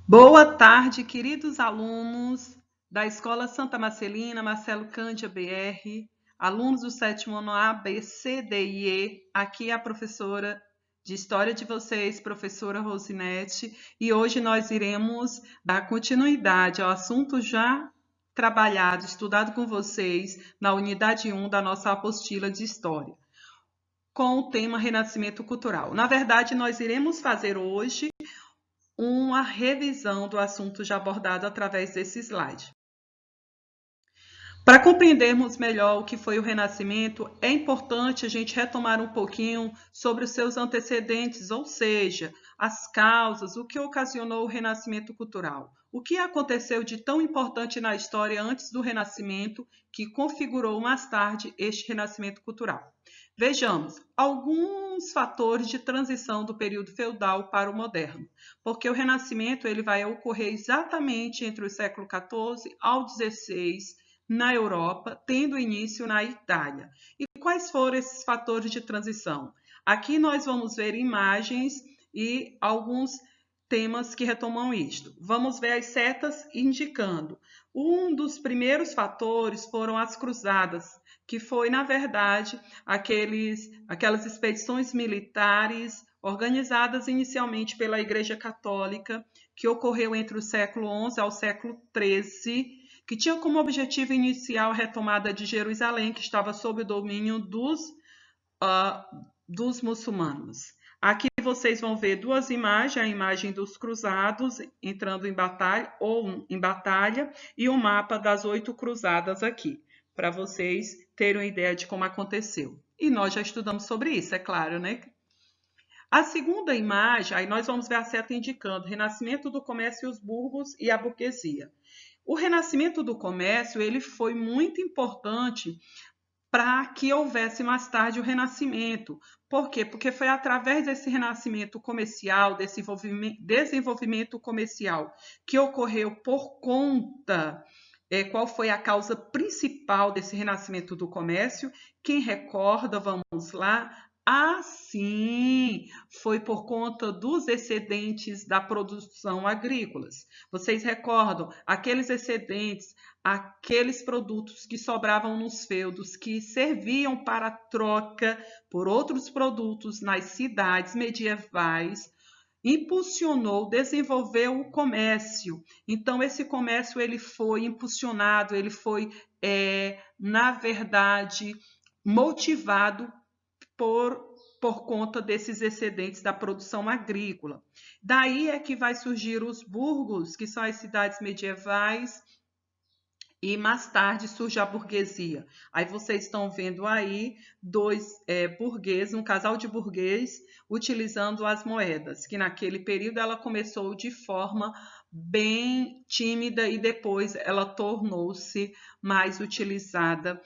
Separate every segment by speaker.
Speaker 1: Boa tarde, queridos alunos da Escola Santa Marcelina, Marcelo Cândia BR, alunos do sétimo ano A, B, C, D e E. Aqui é a professora de História de vocês, professora Rosinete, e hoje nós iremos dar continuidade ao assunto já trabalhado, estudado com vocês na unidade 1 da nossa apostila de História, com o tema Renascimento Cultural. Na verdade, nós iremos fazer hoje uma revisão do assunto já abordado através desse slide. Para compreendermos melhor o que foi o Renascimento, é importante a gente retomar um pouquinho sobre os seus antecedentes, ou seja, as causas, o que ocasionou o Renascimento cultural. O que aconteceu de tão importante na história antes do Renascimento que configurou mais tarde este Renascimento cultural. Vejamos alguns fatores de transição do período feudal para o moderno, porque o Renascimento ele vai ocorrer exatamente entre o século XIV ao XVI na Europa, tendo início na Itália. E quais foram esses fatores de transição? Aqui nós vamos ver imagens e alguns temas que retomam isto. Vamos ver as setas indicando. Um dos primeiros fatores foram as cruzadas, que foi, na verdade, aquelas expedições militares organizadas inicialmente pela Igreja Católica, que ocorreu entre o século XI ao século XIII, que tinha como objetivo inicial a retomada de Jerusalém, que estava sob o domínio dos muçulmanos. Aqui vocês vão ver duas imagens, a imagem dos cruzados entrando em batalha e o mapa das 8 cruzadas aqui, para vocês terem uma ideia de como aconteceu. E nós já estudamos sobre isso, é claro, né? A segunda imagem, aí nós vamos ver a seta indicando renascimento do comércio e os burgos e a burguesia. O renascimento do comércio ele foi muito importante para que houvesse mais tarde o renascimento. Por quê? Porque foi através desse renascimento comercial, desse desenvolvimento comercial que ocorreu por conta. Qual foi a causa principal desse renascimento do comércio? Quem recorda, vamos lá. Ah, sim, foi por conta dos excedentes da produção agrícolas. Vocês recordam aqueles excedentes, aqueles produtos que sobravam nos feudos, que serviam para troca por outros produtos nas cidades medievais, impulsionou, desenvolveu o comércio. Então, esse comércio ele foi impulsionado, ele foi, na verdade, motivado por conta desses excedentes da produção agrícola. Daí é que vai surgir os burgos, que são as cidades medievais, e mais tarde surge a burguesia. Aí vocês estão vendo aí dois burgueses, um casal de burguês utilizando as moedas, que naquele período ela começou de forma bem tímida e depois ela tornou-se mais utilizada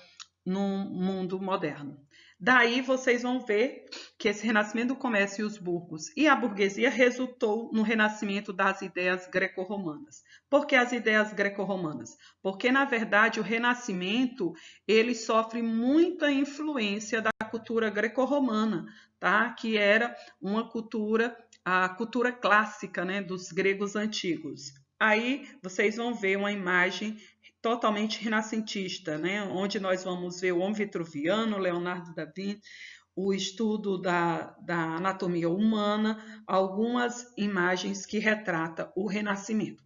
Speaker 1: no mundo moderno. Daí vocês vão ver que esse renascimento do comércio e os burgos e a burguesia resultou no renascimento das ideias greco-romanas. Por que as ideias greco-romanas? Porque, na verdade, o renascimento ele sofre muita influência da cultura greco-romana, tá? Que era uma cultura, a cultura clássica, né, dos gregos antigos. Aí vocês vão ver uma imagem totalmente renascentista, né? Onde nós vamos ver o homem vitruviano, Leonardo da Vinci, o estudo da anatomia humana, algumas imagens que retratam o Renascimento.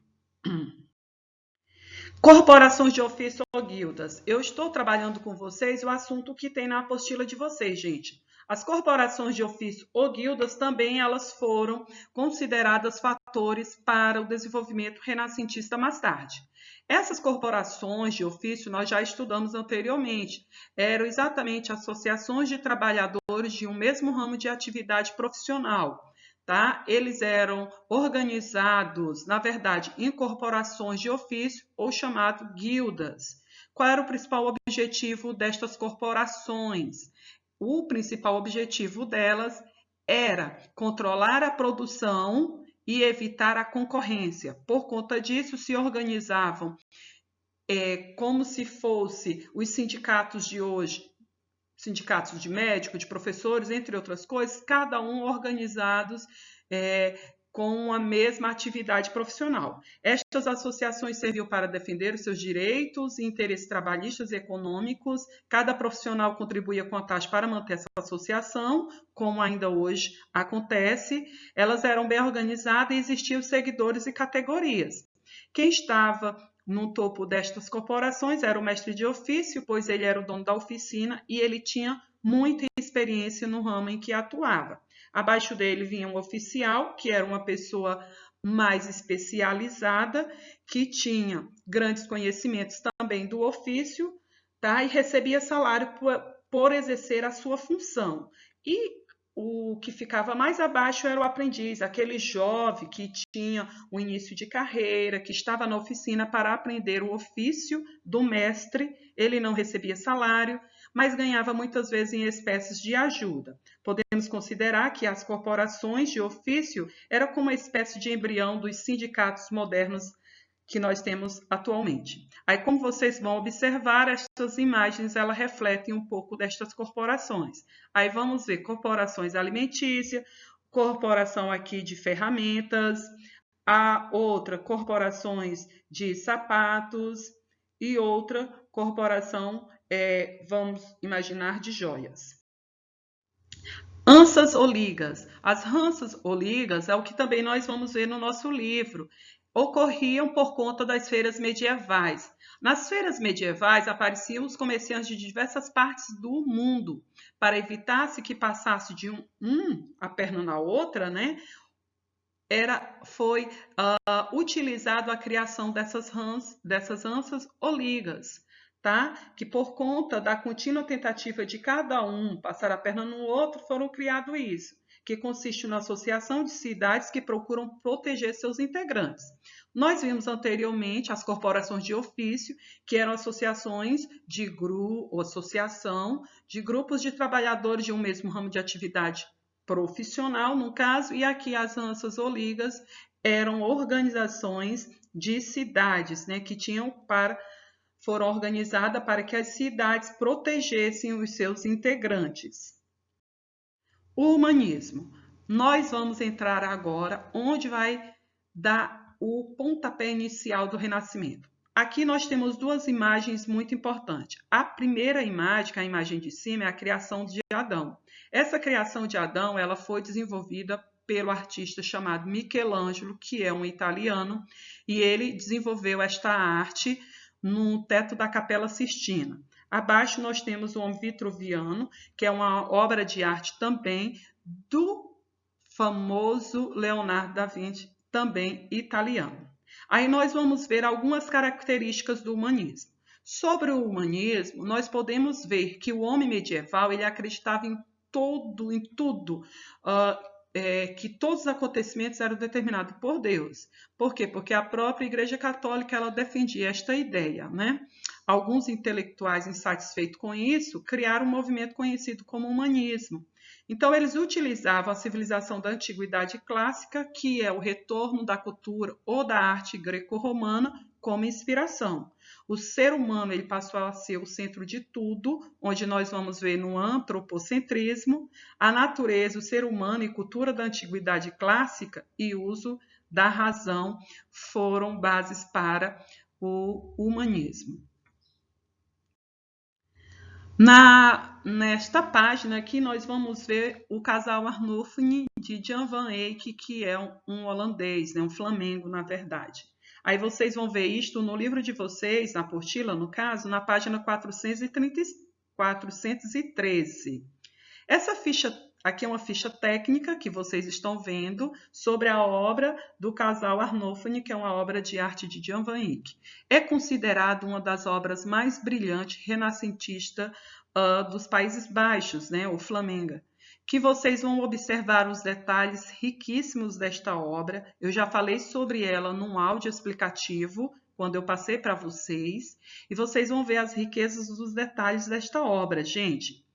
Speaker 1: Corporações de ofício ou guildas. Eu estou trabalhando com vocês o assunto que tem na apostila de vocês, gente. As corporações de ofício ou guildas também elas foram consideradas fatores para o desenvolvimento renascentista mais tarde. Essas corporações de ofício nós já estudamos anteriormente. Eram exatamente associações de trabalhadores de um mesmo ramo de atividade profissional. Tá? Eles eram organizados, na verdade, em corporações de ofício ou chamado guildas. Qual era o principal objetivo destas corporações? O principal objetivo delas era controlar a produção e evitar a concorrência. Por conta disso, se organizavam como se fosse os sindicatos de hoje, sindicatos de médicos, de professores, entre outras coisas, cada um organizados com a mesma atividade profissional. Estas associações serviam para defender os seus direitos e interesses trabalhistas e econômicos. Cada profissional contribuía com a taxa para manter essa associação, como ainda hoje acontece. Elas eram bem organizadas e existiam seguidores e categorias. Quem estava no topo destas corporações era o mestre de ofício, pois ele era o dono da oficina e ele tinha muita experiência no ramo em que atuava. Abaixo dele vinha um oficial, que era uma pessoa mais especializada, que tinha grandes conhecimentos também do ofício, tá? E recebia salário por exercer a sua função. E o que ficava mais abaixo era o aprendiz, aquele jovem que tinha o início de carreira, que estava na oficina para aprender o ofício do mestre. Ele não recebia salário, mas ganhava muitas vezes em espécies de ajuda. Podemos considerar que as corporações de ofício eram como uma espécie de embrião dos sindicatos modernos que nós temos atualmente. Aí, como vocês vão observar, estas imagens, elas refletem um pouco destas corporações. Aí vamos ver corporações alimentícias, corporação aqui de ferramentas, a outra corporações de sapatos e outra corporação, vamos imaginar, de joias. Ansas ou ligas. As ansas ou ligas é o que também nós vamos ver no nosso livro. Ocorriam por conta das feiras medievais. Nas feiras medievais apareciam os comerciantes de diversas partes do mundo. Para evitar-se que passasse de a perna na outra, né? Foi utilizado a criação dessas ansas ou ligas, tá? Que por conta da contínua tentativa de cada um passar a perna no outro, foram criado isso, que consiste na associação de cidades que procuram proteger seus integrantes. Nós vimos anteriormente as corporações de ofício, que eram associações de associação de grupos de trabalhadores de um mesmo ramo de atividade profissional, no caso, e aqui as ansas ou ligas eram organizações de cidades, né, que foram organizadas para que as cidades protegessem os seus integrantes. O humanismo. Nós vamos entrar agora onde vai dar o pontapé inicial do Renascimento. Aqui nós temos duas imagens muito importantes. A primeira imagem, que é a imagem de cima, é a criação de Adão. Essa criação de Adão, ela foi desenvolvida pelo artista chamado Michelangelo, que é um italiano, e ele desenvolveu esta arte no teto da Capela Sistina. Abaixo nós temos o Homem Vitruviano, que é uma obra de arte também do famoso Leonardo da Vinci, também italiano. Aí nós vamos ver algumas características do humanismo. Sobre o humanismo, nós podemos ver que o homem medieval ele acreditava em tudo, que todos os acontecimentos eram determinados por Deus. Por quê? Porque a própria Igreja Católica ela defendia esta ideia, né? Alguns intelectuais insatisfeitos com isso criaram um movimento conhecido como humanismo. Então, eles utilizavam a civilização da antiguidade clássica, que é o retorno da cultura ou da arte greco-romana, como inspiração. O ser humano ele passou a ser o centro de tudo, onde nós vamos ver no antropocentrismo, a natureza, o ser humano e cultura da antiguidade clássica e uso da razão foram bases para o humanismo. Nesta página aqui, nós vamos ver o casal Arnolfini de Jan van Eyck, que é um holandês, né, um flamengo, na verdade. Aí vocês vão ver isto no livro de vocês, na apostila, no caso, na página 413. Essa ficha aqui é uma ficha técnica que vocês estão vendo sobre a obra do casal Arnolfini, que é uma obra de arte de Jan van Eyck. É considerado uma das obras mais brilhantes renascentistas dos Países Baixos, né, o Flamengo, que vocês vão observar os detalhes riquíssimos desta obra. Eu já falei sobre ela num áudio explicativo, quando eu passei para vocês, e vocês vão ver as riquezas dos detalhes desta obra, gente.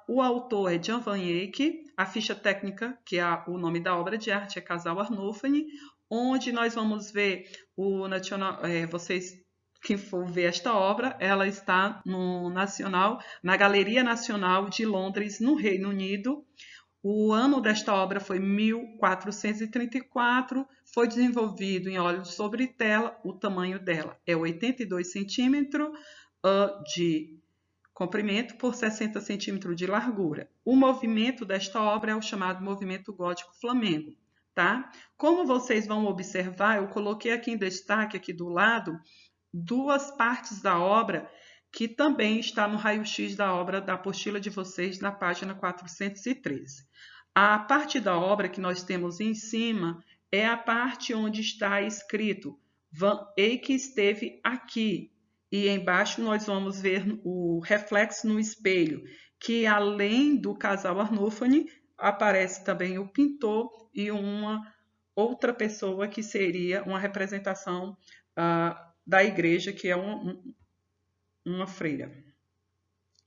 Speaker 1: O autor é Jan van Eyck, a ficha técnica, que é o nome da obra de arte, é Casal Arnolfini, onde nós vamos ver o nacional, vocês que for ver esta obra, ela está na Galeria Nacional de Londres, no Reino Unido, O ano desta obra foi 1434, foi desenvolvido em óleo sobre tela, o tamanho dela é 82 centímetros de comprimento por 60 centímetros de largura. O movimento desta obra é o chamado movimento gótico flamengo, tá? Como vocês vão observar, eu coloquei aqui em destaque, aqui do lado, duas partes da obra que também está no raio-x da obra da apostila de vocês, na página 413. A parte da obra que nós temos em cima é a parte onde está escrito Van Eyck esteve aqui. E embaixo nós vamos ver o reflexo no espelho, que além do casal Arnolfini, aparece também o pintor e uma outra pessoa que seria uma representação da igreja, que é uma freira.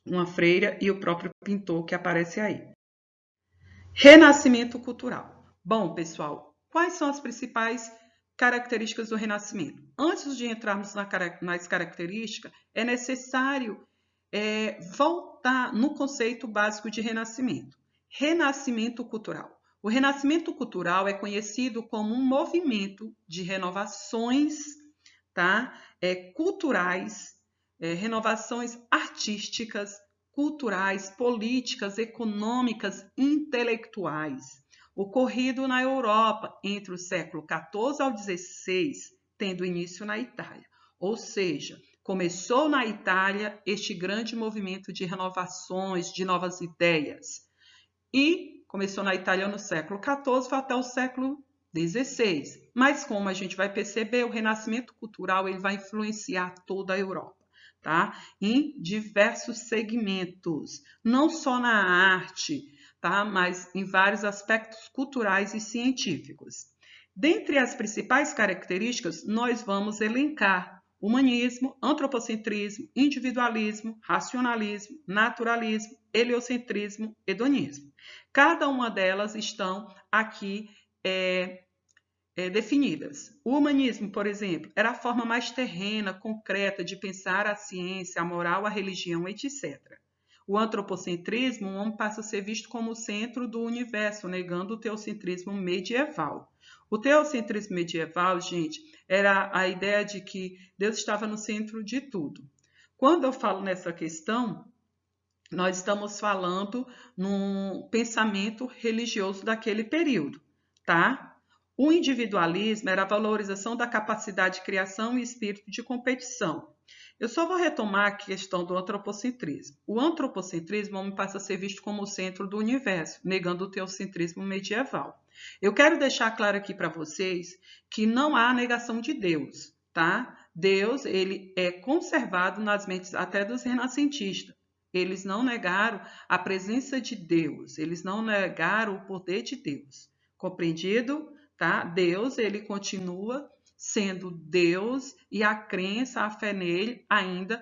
Speaker 1: Uma freira e o próprio pintor que aparece aí. Renascimento cultural. Bom, pessoal, quais são as principais características do Renascimento? Antes de entrarmos nas características, é necessário voltar no conceito básico de Renascimento. Renascimento cultural. O Renascimento cultural é conhecido como um movimento de renovações, tá? Culturais, renovações artísticas, culturais, políticas, econômicas, intelectuais, ocorrido na Europa entre o século XIV ao XVI, tendo início na Itália. Ou seja, começou na Itália este grande movimento de renovações, de novas ideias. E começou na Itália no século XIV até o século XVI. Mas, como a gente vai perceber, o renascimento cultural ele vai influenciar toda a Europa. Tá? Em diversos segmentos, não só na arte, tá? Mas em vários aspectos culturais e científicos. Dentre as principais características, nós vamos elencar humanismo, antropocentrismo, individualismo, racionalismo, naturalismo, heliocentrismo, hedonismo. Cada uma delas estão aqui definidas. O humanismo, por exemplo, era a forma mais terrena, concreta de pensar a ciência, a moral, a religião, etc. O antropocentrismo, o homem passa a ser visto como o centro do universo, negando o teocentrismo medieval. O teocentrismo medieval, gente, era a ideia de que Deus estava no centro de tudo. Quando eu falo nessa questão, nós estamos falando num pensamento religioso daquele período, tá? O individualismo era a valorização da capacidade de criação e espírito de competição. Eu só vou retomar a questão do antropocentrismo. O antropocentrismo homem passa a ser visto como o centro do universo, negando o teocentrismo medieval. Eu quero deixar claro aqui para vocês que não há negação de Deus, tá? Deus, ele é conservado nas mentes até dos renascentistas. Eles não negaram a presença de Deus, eles não negaram o poder de Deus. Compreendido? Tá? Deus, ele continua sendo Deus e a crença, a fé nele ainda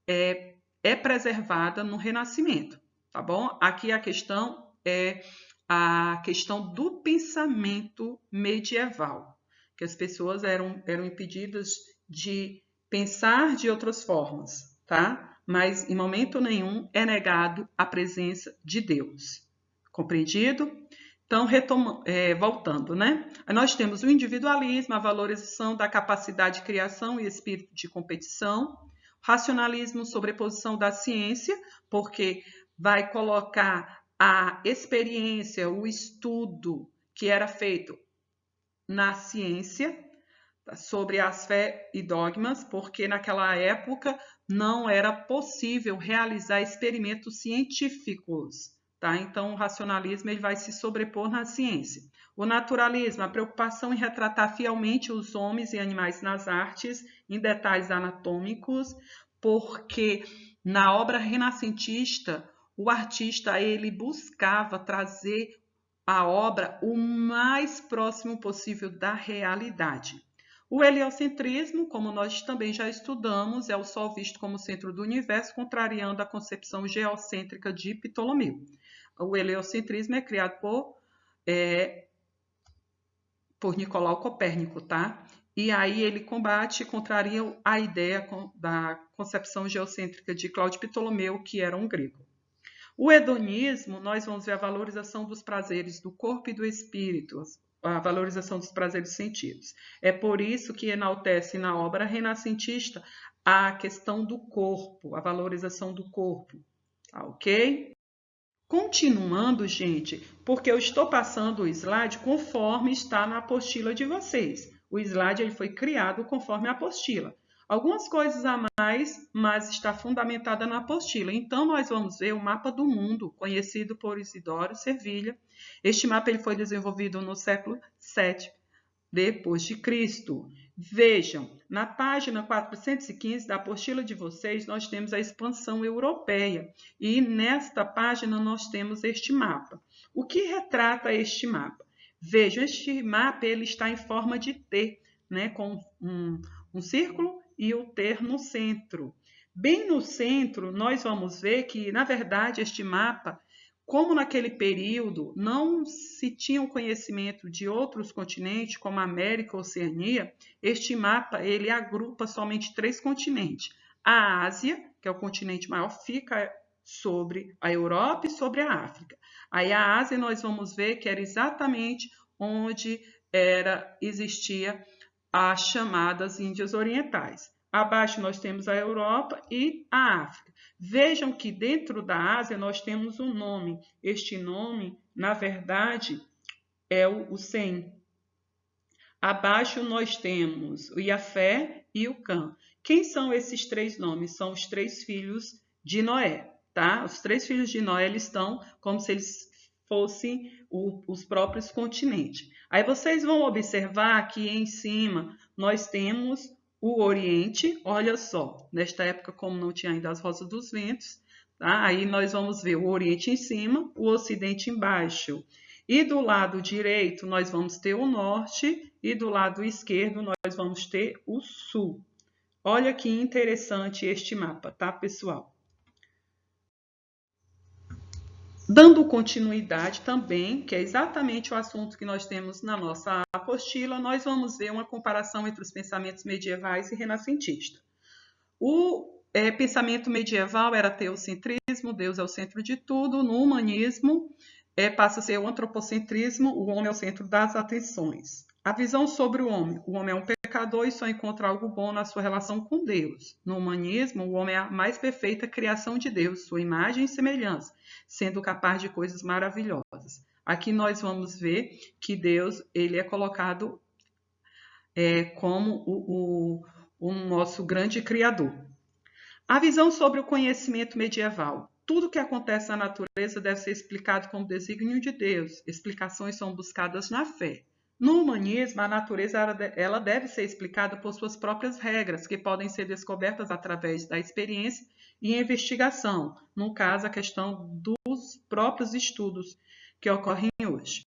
Speaker 1: é preservada no Renascimento, tá bom? Aqui a questão é a questão do pensamento medieval, que as pessoas eram impedidas de pensar de outras formas, tá? Mas em momento nenhum é negado a presença de Deus. Compreendido? Então, voltando, né? Nós temos o individualismo, a valorização da capacidade de criação e espírito de competição, racionalismo, sobreposição da ciência, porque vai colocar a experiência, o estudo que era feito na ciência sobre as fé e dogmas, porque naquela época não era possível realizar experimentos científicos. Tá? Então, o racionalismo ele vai se sobrepor na ciência. O naturalismo, a preocupação em retratar fielmente os homens e animais nas artes, em detalhes anatômicos, porque na obra renascentista, o artista ele buscava trazer a obra o mais próximo possível da realidade. O heliocentrismo, como nós também já estudamos, é o Sol visto como centro do universo, contrariando a concepção geocêntrica de Ptolomeu. O heliocentrismo é criado por Nicolau Copérnico, tá? E aí ele combate e contraria a ideia da concepção geocêntrica de Cláudio Ptolomeu, que era um grego. O hedonismo, nós vamos ver a valorização dos prazeres do corpo e do espírito, a valorização dos prazeres sentidos. É por isso que enaltece na obra renascentista a questão do corpo, a valorização do corpo, tá ok? Continuando, gente, porque eu estou passando o slide conforme está na apostila de vocês. O slide ele foi criado conforme a apostila. Algumas coisas a mais, mas está fundamentada na apostila. Então, nós vamos ver o mapa do mundo, conhecido por Isidoro Servilha. Este mapa ele foi desenvolvido no século VII depois de Cristo. Vejam, na página 415 da apostila de vocês, nós temos a expansão europeia. E nesta página nós temos este mapa. O que retrata este mapa? Vejam, este mapa ele está em forma de T, né, com um círculo e o T no centro. Bem no centro, nós vamos ver que, na verdade, este mapa, como naquele período não se tinha o conhecimento de outros continentes, como a América e a Oceania, este mapa ele agrupa somente 3 continentes. A Ásia, que é o continente maior, fica sobre a Europa e sobre a África. Aí a Ásia nós vamos ver que era exatamente onde existia as chamadas Índias Orientais. Abaixo nós temos a Europa e a África. Vejam que dentro da Ásia nós temos um nome. Este nome, na verdade, é o Sem. Abaixo nós temos o Iafé e o Cã. Quem são esses 3 nomes? São os 3 filhos de Noé, tá? Os 3 filhos de Noé, eles estão como se eles fossem os próprios continentes. Aí vocês vão observar que em cima nós temos o Oriente, olha só, nesta época como não tinha ainda as Rosas dos Ventos, tá? Aí nós vamos ver o Oriente em cima, o Ocidente embaixo. E do lado direito nós vamos ter o Norte e do lado esquerdo nós vamos ter o Sul. Olha que interessante este mapa, tá, pessoal? Dando continuidade também, que é exatamente o assunto que nós temos na nossa apostila, nós vamos ver uma comparação entre os pensamentos medievais e renascentistas. O pensamento medieval era teocentrismo, Deus é o centro de tudo. No humanismo, passa a ser o antropocentrismo, o homem é o centro das atenções. A visão sobre o homem é um pecador e só encontra algo bom na sua relação com Deus. No humanismo, o homem é a mais perfeita criação de Deus, sua imagem e semelhança, sendo capaz de coisas maravilhosas. Aqui nós vamos ver que Deus ele é colocado como o nosso grande criador. A visão sobre o conhecimento medieval. Tudo que acontece na natureza deve ser explicado como desígnio de Deus. Explicações são buscadas na fé. No humanismo, a natureza ela deve ser explicada por suas próprias regras, que podem ser descobertas através da experiência e investigação. No caso, a questão dos próprios estudos que ocorrem hoje.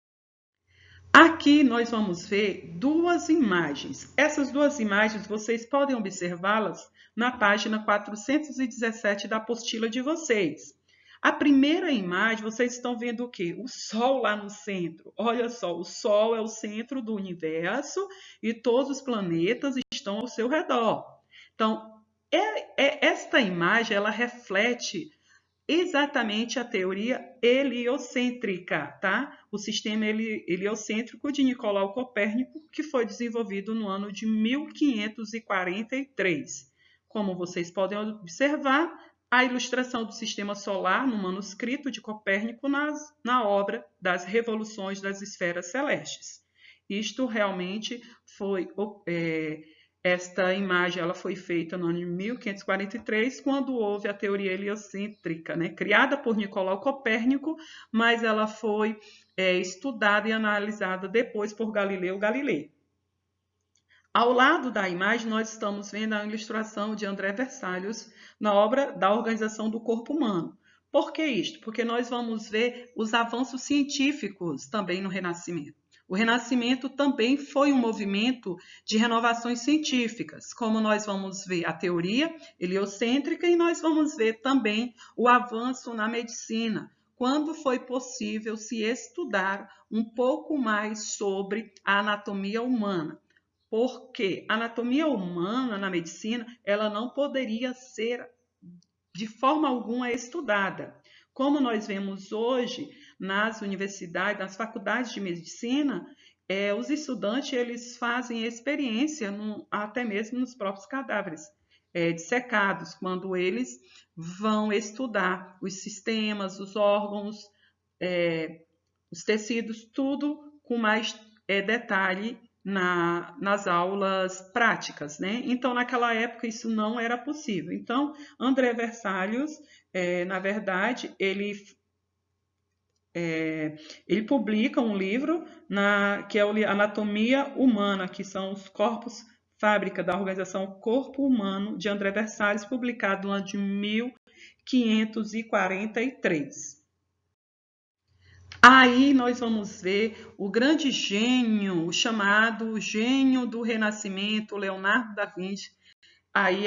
Speaker 1: Aqui nós vamos ver 2 imagens. Essas 2 imagens vocês podem observá-las na página 417 da apostila de vocês. A primeira imagem, vocês estão vendo o quê? O Sol lá no centro. Olha só, o Sol é o centro do universo e todos os planetas estão ao seu redor. Então, esta imagem, ela reflete exatamente a teoria heliocêntrica, tá? O sistema heliocêntrico de Nicolau Copérnico, que foi desenvolvido no ano de 1543. Como vocês podem observar, a ilustração do sistema solar no manuscrito de Copérnico na obra das Revoluções das Esferas Celestes. Isto realmente foi... Esta imagem ela foi feita no ano de 1543, quando houve a teoria heliocêntrica, né? Criada por Nicolau Copérnico, mas ela foi estudada e analisada depois por Galileu Galilei. Ao lado da imagem, nós estamos vendo a ilustração de André Vesalius na obra da Organização do Corpo Humano. Por que isto? Porque nós vamos ver os avanços científicos também no Renascimento. O Renascimento também foi um movimento de renovações científicas, como nós vamos ver a teoria heliocêntrica e nós vamos ver também o avanço na medicina, quando foi possível se estudar um pouco mais sobre a anatomia humana. Porque a anatomia humana na medicina, ela não poderia ser de forma alguma estudada. Como nós vemos hoje nas universidades, nas faculdades de medicina, os estudantes eles fazem experiência até mesmo nos próprios cadáveres dissecados, quando eles vão estudar os sistemas, os órgãos, os tecidos, tudo com mais detalhe nas aulas práticas, né? Então, naquela época, isso não era possível. Então, André Vesalius, na verdade, ele publica um livro que é o Anatomia Humana, que são os corpos fábrica da organização Corpo Humano de André Vesalius, publicado no ano de 1543. Aí nós vamos ver o grande gênio, o chamado gênio do Renascimento, Leonardo da Vinci. Aí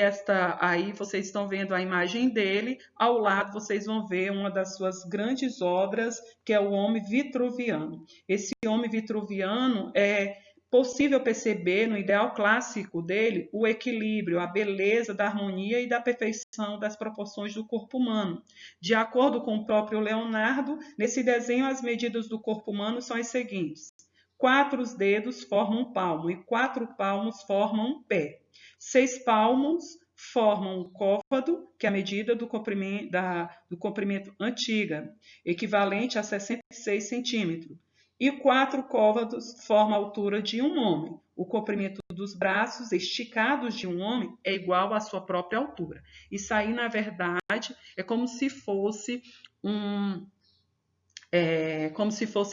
Speaker 1: vocês estão vendo a imagem dele, ao lado vocês vão ver uma das suas grandes obras, que é o Homem Vitruviano. Esse Homem Vitruviano é possível perceber no ideal clássico dele o equilíbrio, a beleza da harmonia e da perfeição das proporções do corpo humano. De acordo com o próprio Leonardo, nesse desenho as medidas do corpo humano são as seguintes: 4 dedos formam um palmo e 4 palmos formam um pé. 6 palmos formam um côvado, que é a medida do comprimento antiga, equivalente a 66 centímetros. E 4 côvados formam a altura de um homem. O comprimento dos braços esticados de um homem é igual à sua própria altura. Isso aí, na verdade, é como se fosse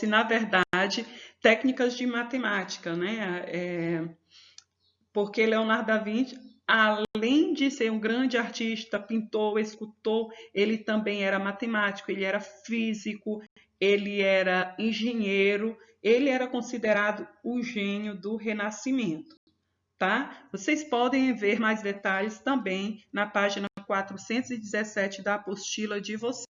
Speaker 1: na verdade, técnicas de matemática, né? Porque Leonardo da Vinci, além de ser um grande artista, pintor, escultor, ele também era matemático, ele era físico, ele era engenheiro, ele era considerado o gênio do Renascimento, tá? Vocês podem ver mais detalhes também na página 417 da apostila de vocês.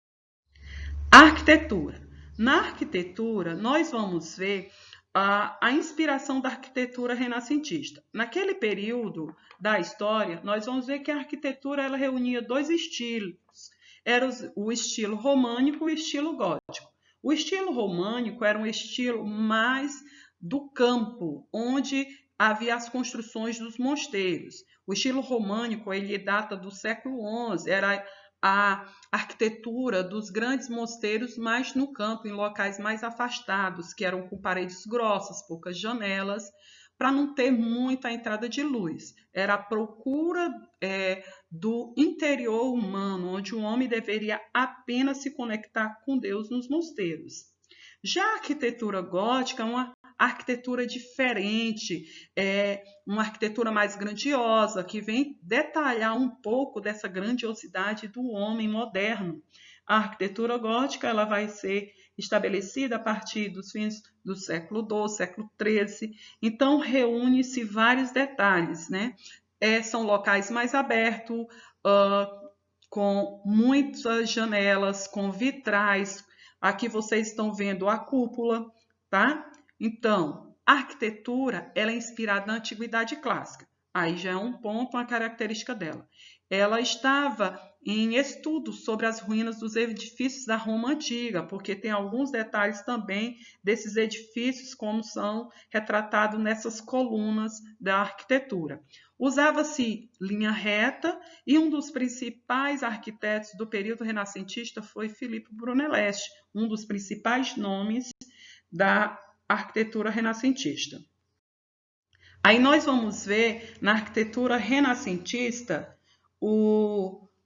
Speaker 1: Arquitetura. Na arquitetura, nós vamos ver a inspiração da arquitetura renascentista. Naquele período da história, nós vamos ver que a arquitetura ela reunia 2 estilos. Era o estilo românico e o estilo gótico. O estilo românico era um estilo mais do campo, onde havia as construções dos mosteiros. O estilo românico ele data do século XI, era a arquitetura dos grandes mosteiros mais no campo, em locais mais afastados, que eram com paredes grossas, poucas janelas, para não ter muita entrada de luz. Era a procura do interior humano, onde o homem deveria apenas se conectar com Deus nos mosteiros. Já a arquitetura gótica é uma arquitetura diferente, uma arquitetura mais grandiosa, que vem detalhar um pouco dessa grandiosidade do homem moderno. A arquitetura gótica ela vai ser estabelecida a partir dos fins do século XII, século XIII. Então, reúne-se vários detalhes, né? São locais mais abertos, com muitas janelas, com vitrais. Aqui vocês estão vendo a cúpula, tá? Então, a arquitetura ela é inspirada na Antiguidade Clássica. Aí já é um ponto, uma característica dela. Ela estava em estudos sobre as ruínas dos edifícios da Roma Antiga, porque tem alguns detalhes também desses edifícios, como são retratados nessas colunas da arquitetura. Usava-se linha reta e um dos principais arquitetos do período renascentista foi Filippo Brunelleschi, um dos principais nomes da arquitetura renascentista. Aí nós vamos ver na arquitetura renascentista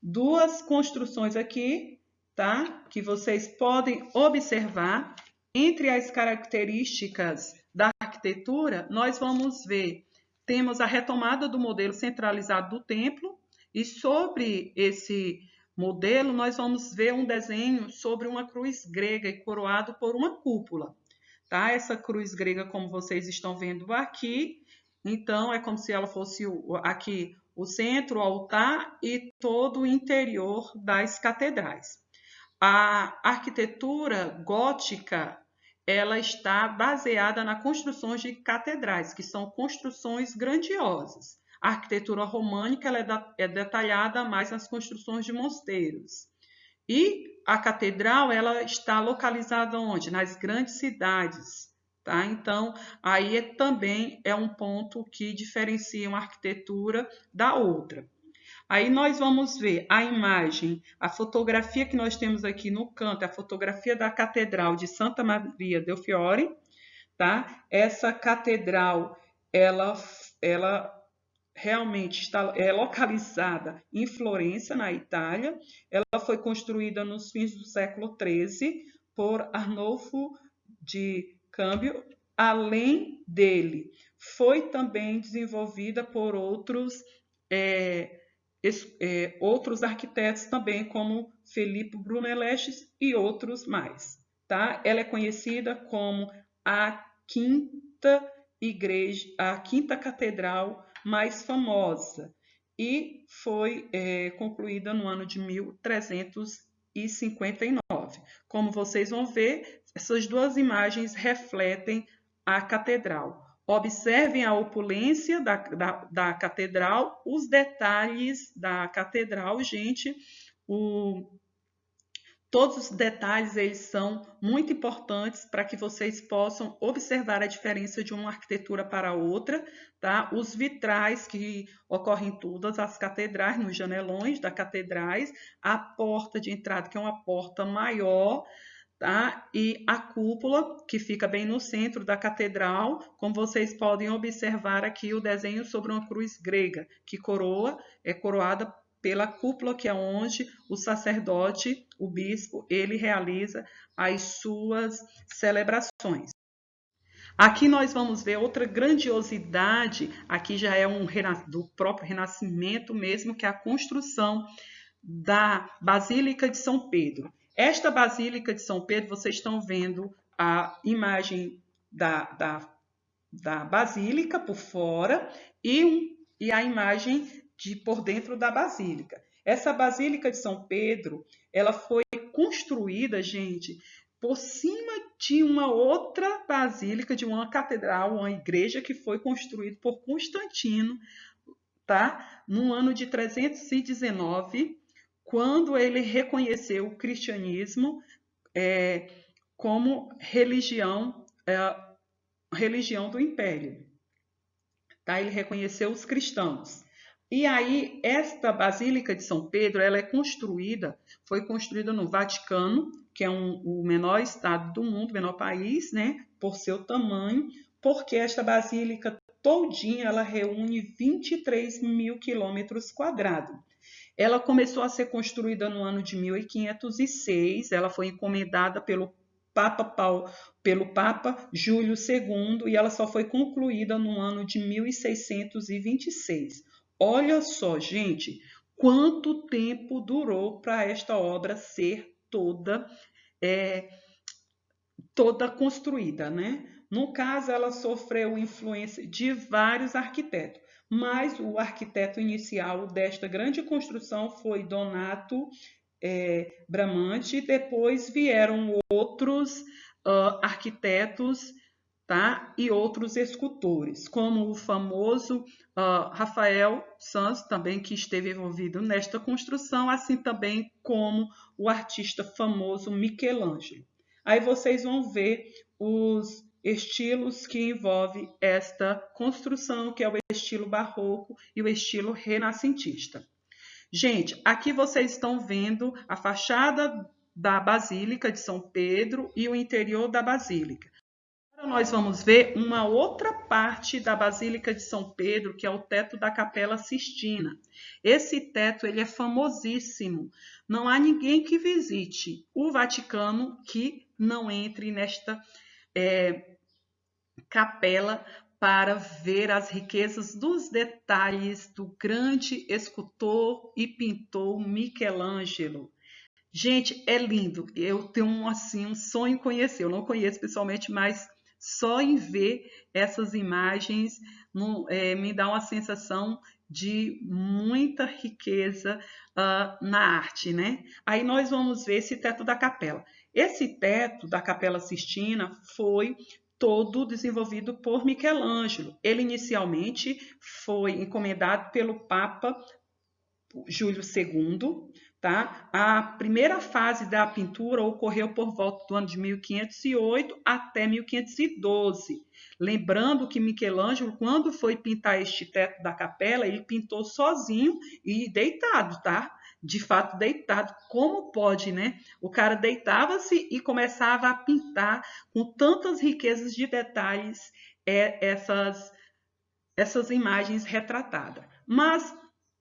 Speaker 1: duas construções aqui, tá? Que vocês podem observar. Entre as características da arquitetura, nós vamos ver, temos a retomada do modelo centralizado do templo, e sobre esse modelo nós vamos ver um desenho sobre uma cruz grega e coroado por uma cúpula. Tá? Essa cruz grega, como vocês estão vendo aqui, então é como se ela fosse aqui o centro, o altar e todo o interior das catedrais. A arquitetura gótica ela está baseada na construção de catedrais, que são construções grandiosas. A arquitetura românica ela é detalhada mais nas construções de mosteiros. E a catedral, ela está localizada onde? Nas grandes cidades, tá? Então, aí também é um ponto que diferencia uma arquitetura da outra. Aí nós vamos ver a imagem, a fotografia que nós temos aqui no canto, a fotografia da Catedral de Santa Maria del Fiore, tá? Essa catedral, ela realmente é localizada em Florença, na Itália. Ela foi construída nos fins do século XIII por Arnolfo de Cambio. Além dele, foi também desenvolvida por outros arquitetos também, como Filippo Brunelleschi e outros mais. Tá? Ela é conhecida como a quinta catedral mais famosa e foi concluída no ano de 1359. Como vocês vão ver, essas duas imagens refletem a catedral. Observem a opulência da catedral, os detalhes da catedral, gente. Todos os detalhes eles são muito importantes para que vocês possam observar a diferença de uma arquitetura para outra, tá? Os vitrais que ocorrem em todas as catedrais, nos janelões das catedrais, a porta de entrada, que é uma porta maior, tá? E a cúpula, que fica bem no centro da catedral, como vocês podem observar aqui o desenho sobre uma cruz grega, que é coroada pela cúpula, que é onde o sacerdote, o bispo, ele realiza as suas celebrações. Aqui nós vamos ver outra grandiosidade, aqui já é do próprio Renascimento mesmo, que é a construção da Basílica de São Pedro. Esta Basílica de São Pedro, vocês estão vendo a imagem da Basílica por fora e a imagem por dentro da Basílica. Essa Basílica de São Pedro, ela foi construída, gente, por cima de uma outra basílica, de uma catedral, uma igreja que foi construída por Constantino, tá? No ano de 319, quando ele reconheceu o cristianismo como religião do império. Tá? Ele reconheceu os cristãos. E aí, esta Basílica de São Pedro, ela foi construída no Vaticano, que é o menor estado do mundo, o menor país, né, por seu tamanho, porque esta basílica todinha, ela reúne 23 mil quilômetros quadrados. Ela começou a ser construída no ano de 1506, ela foi encomendada pelo Papa Júlio II e ela só foi concluída no ano de 1626. Olha só, gente, quanto tempo durou para esta obra ser toda construída, né? No caso, ela sofreu influência de vários arquitetos, mas o arquiteto inicial desta grande construção foi Donato Bramante. Depois vieram outros arquitetos, tá? E outros escultores, como o famoso Rafael Santos, também que esteve envolvido nesta construção, assim também como o artista famoso Michelangelo. Aí vocês vão ver os estilos que envolvem esta construção, que é o estilo barroco e o estilo renascentista. Gente, aqui vocês estão vendo a fachada da Basílica de São Pedro e o interior da Basílica. Agora nós vamos ver uma outra parte da Basílica de São Pedro, que é o teto da Capela Sistina. Esse teto ele é famosíssimo. Não há ninguém que visite o Vaticano que não entre nesta capela para ver as riquezas dos detalhes do grande escultor e pintor Michelangelo. Gente, é lindo. Eu tenho um sonho em conhecer. Eu não conheço pessoalmente, mas só em ver essas imagens me dá uma sensação de muita riqueza na arte, né? Aí nós vamos ver esse teto da capela. Esse teto da Capela Sistina foi todo desenvolvido por Michelangelo. Ele inicialmente foi encomendado pelo Papa Júlio II, tá? A primeira fase da pintura ocorreu por volta do ano de 1508 até 1512. Lembrando que Michelangelo, quando foi pintar este teto da capela, ele pintou sozinho e deitado, tá? De fato, deitado. Como pode, né? O cara deitava-se e começava a pintar com tantas riquezas de detalhes essas imagens retratadas. Mas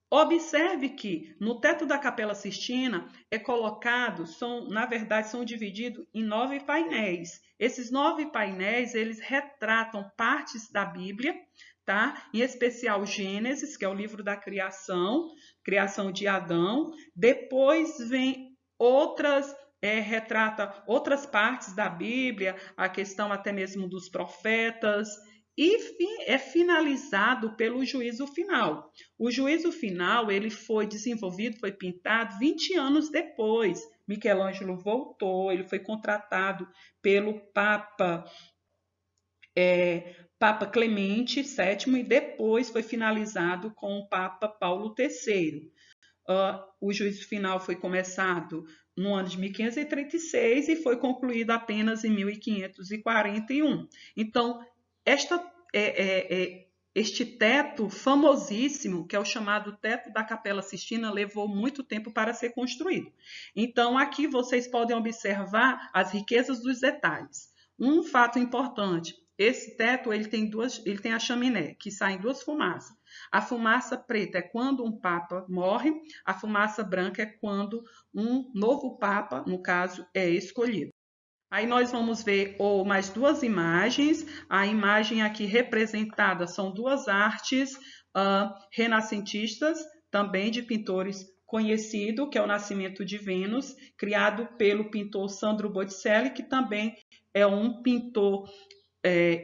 Speaker 1: observe que no teto da Capela Sistina é colocado, na verdade, são divididos em 9 painéis. Esses 9 painéis, eles retratam partes da Bíblia, tá? Em especial Gênesis, que é o livro da criação de Adão. Depois vem retrata outras partes da Bíblia, a questão até mesmo dos profetas, e é finalizado pelo juízo final. O juízo final ele foi desenvolvido, foi pintado 20 anos depois. Michelangelo voltou, ele foi contratado pelo Papa Clemente VII e depois foi finalizado com o Papa Paulo III. O juízo final foi começado no ano de 1536 e foi concluído apenas em 1541. Então, este teto famosíssimo, que é o chamado teto da Capela Sistina, levou muito tempo para ser construído. Então, aqui vocês podem observar as riquezas dos detalhes. Um fato importante, esse teto ele tem a chaminé, que saem duas fumaças. A fumaça preta é quando um papa morre, a fumaça branca é quando um novo papa, no caso, é escolhido. Aí nós vamos ver mais duas imagens. A imagem aqui representada são duas artes renascentistas, também de pintores conhecidos, que é o Nascimento de Vênus, criado pelo pintor Sandro Botticelli, que também é um pintor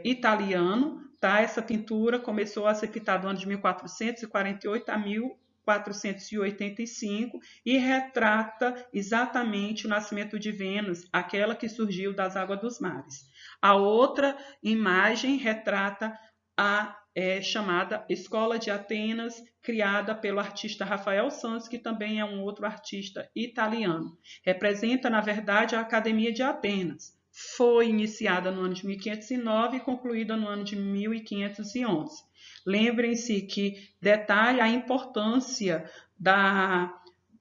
Speaker 1: italiano. Tá? Essa pintura começou a ser pintada no ano de 1448 a 1485 e retrata exatamente o nascimento de Vênus, aquela que surgiu das águas dos mares. A outra imagem retrata a chamada Escola de Atenas, criada pelo artista Rafael Sanzio, que também é um outro artista italiano. Representa, na verdade, a Academia de Atenas. Foi iniciada no ano de 1509 e concluída no ano de 1511. Lembrem-se que detalha a importância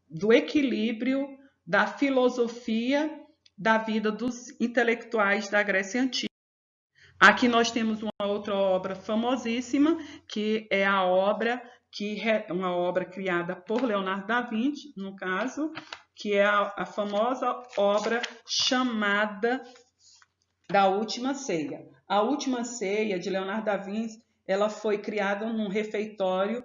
Speaker 1: do equilíbrio, da filosofia, da vida dos intelectuais da Grécia Antiga. Aqui nós temos uma outra obra famosíssima, que é uma obra criada por Leonardo da Vinci, no caso, que é a famosa obra chamada da Última Ceia. A Última Ceia, de Leonardo da Vinci, ela foi criada num refeitório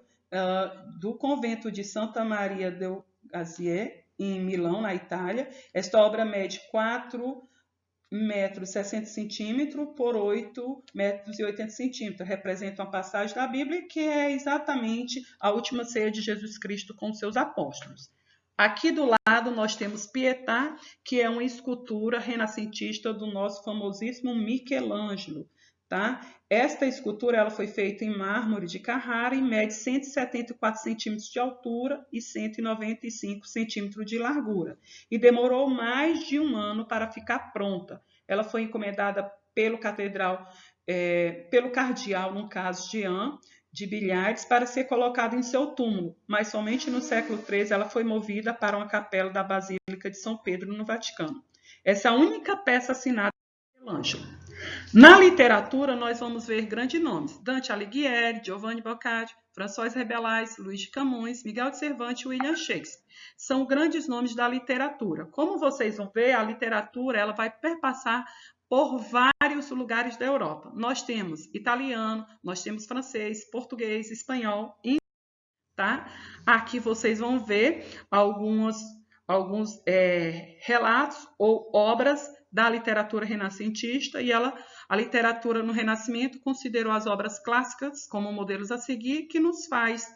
Speaker 1: do convento de Santa Maria del Gazier, em Milão, na Itália. Esta obra mede 4,60 metros por 8,80 metros. Representa uma passagem da Bíblia que é exatamente a última ceia de Jesus Cristo com seus apóstolos. Aqui do lado nós temos Pietà, que é uma escultura renascentista do nosso famosíssimo Michelangelo. Tá? Esta escultura ela foi feita em mármore de Carrara e mede 174 centímetros de altura e 195 centímetros de largura. E demorou mais de um ano para ficar pronta. Ela foi encomendada pelo cardeal, no caso, Jean de Bilhares, para ser colocada em seu túmulo, mas somente no século XIII ela foi movida para uma capela da Basílica de São Pedro, no Vaticano. Essa é a única peça assinada por Michelangelo. Na literatura, nós vamos ver grandes nomes: Dante Alighieri, Giovanni Boccaccio, François Rabelais, Luís de Camões, Miguel de Cervantes e William Shakespeare. São grandes nomes da literatura. Como vocês vão ver, a literatura ela vai perpassar por vários lugares da Europa. Nós temos italiano, nós temos francês, português, espanhol, tá? Aqui vocês vão ver alguns relatos ou obras da literatura renascentista e a literatura no Renascimento considerou as obras clássicas como modelos a seguir, que nos faz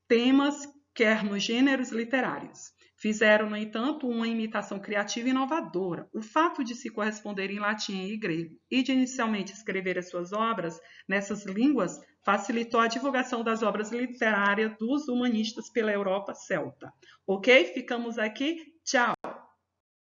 Speaker 1: temas, quer nos gêneros literários. Fizeram, no entanto, uma imitação criativa e inovadora. O fato de se corresponder em latim e grego e de inicialmente escrever as suas obras nessas línguas facilitou a divulgação das obras literárias dos humanistas pela Europa celta. Ok? Ficamos aqui. Tchau!